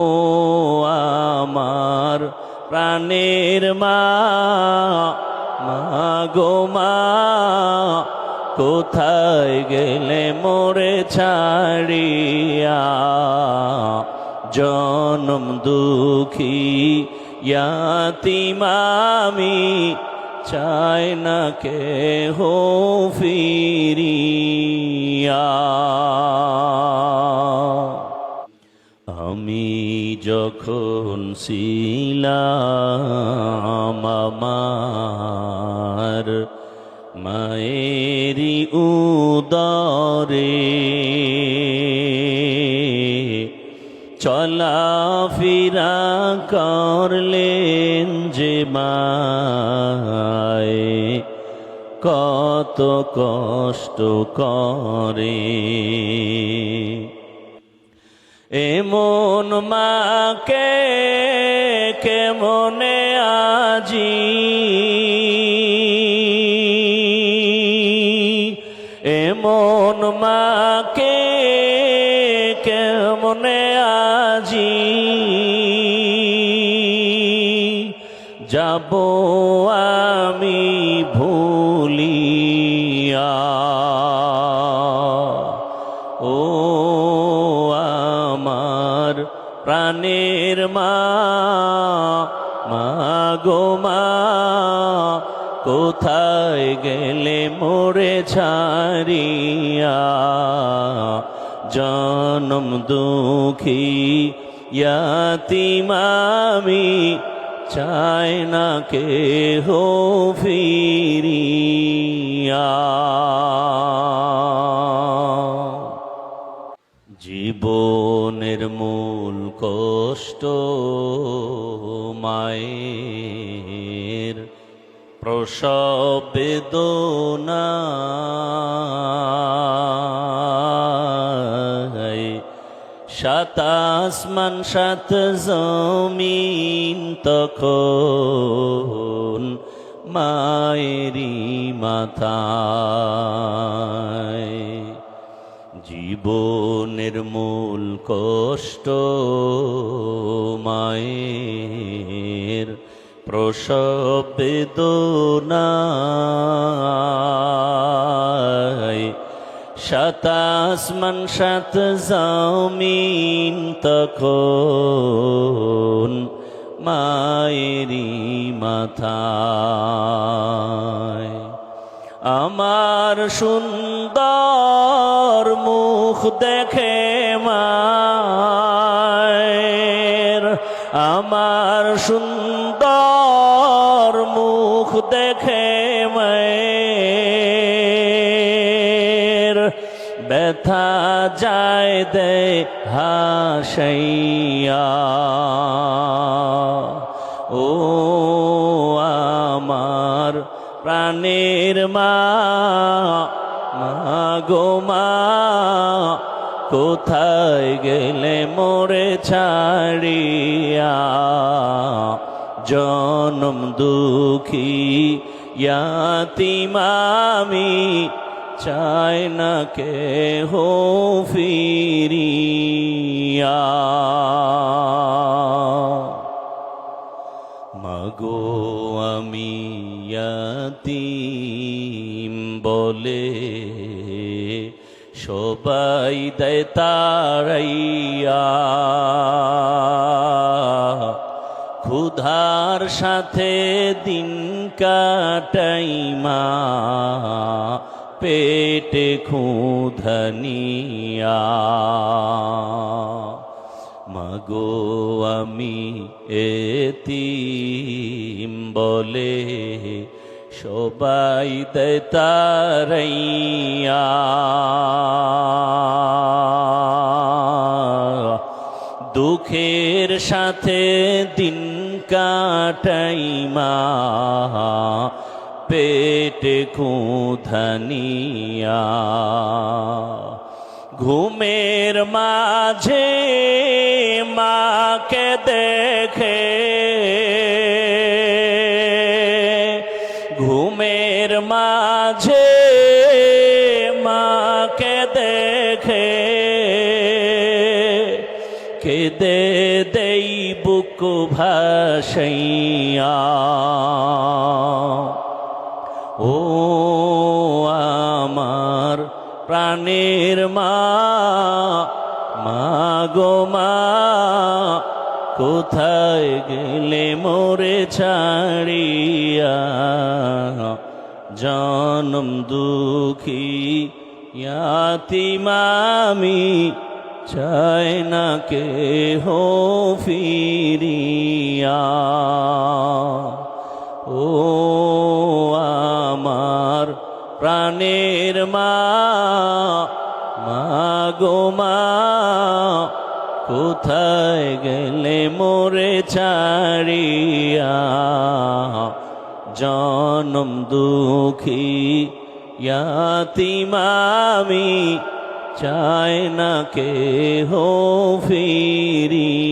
ও আমার প্রাণের মা, মা গো মা, কোথায় গেলে মোরে ছাড়িয়া? জনম দুঃখী ইয়াতীম আমি, চাই না কেহ ফিরিয়া। আমি যখন ছিলাম আমার মায়েরি উদরে, চলাফেরা করলেন যে মায়, কত কষ্ট করে। এমন মাকে কেমনে আজি, এমন মাকে কেমনে আজি যাব আমি ভুলিয়া। ও আমার প্রাণের মা, মা গো মা, কোথায় গেলে মোরে ছাড়িয়া? জনম দুঃখী ইয়াতীম আমি, চাই না কেহ ফিরিয়া। জীবনের মূল কষ্ট মায়ের, প্রসব বেদনা, সাত আসমান সাত জমিন তখন মায়েরি মাথায়। জীবনের মূল কষ্ট মায়ের, প্রসব বেদনা, সাত আসমান সাত জমিন তখন মায়েরি মাথায়। আমার সুন্দর মুখ দেখে মায়ের, আমার সুন্দর মুখ দেখে মায়ের, ব্যথা যায় দে হাসাইয়া। ও আমার প্রাণের মা, মা গো মা, কোথায় গেলে মোরে ছাড়িয়া? জনম দুঃখী ইয়াতীম আমি, চাই না কেহ ফিরিয়া। মাগো আমি ইয়াতীম বলে সবাই দেয় তাড়াইয়া, ক্ষুধার সাথে দিন কাটাই মা, পেটে ক্ষুধা নিয়া। মাগো আমি এতিম বলে সবাই দেয় তাড়াইয়া, দুঃখের সাথে দিন কাটাই মা, পেটে ক্ষুধা নিয়া। ঘুমের মাঝে মাকে দেখে, ঘুমের মাঝে মাকে দেখে, কেঁদে দেই বুক ভাসাইয়া। ও আমার প্রাণের মা, মা গো মা, কোথায় গেলে মোরে ছাড়িয়া? জনম দুঃখী ইয়াতীম আমি, চাই না কেহ ফিরিয়া। ও আমার প্রাণের মা, মা গো মা, কোথায় গেলে মোরে ছাড়িয়া? জনম দুঃখী ইয়াতীম আমি, চাই না কেহ ফিরিয়া।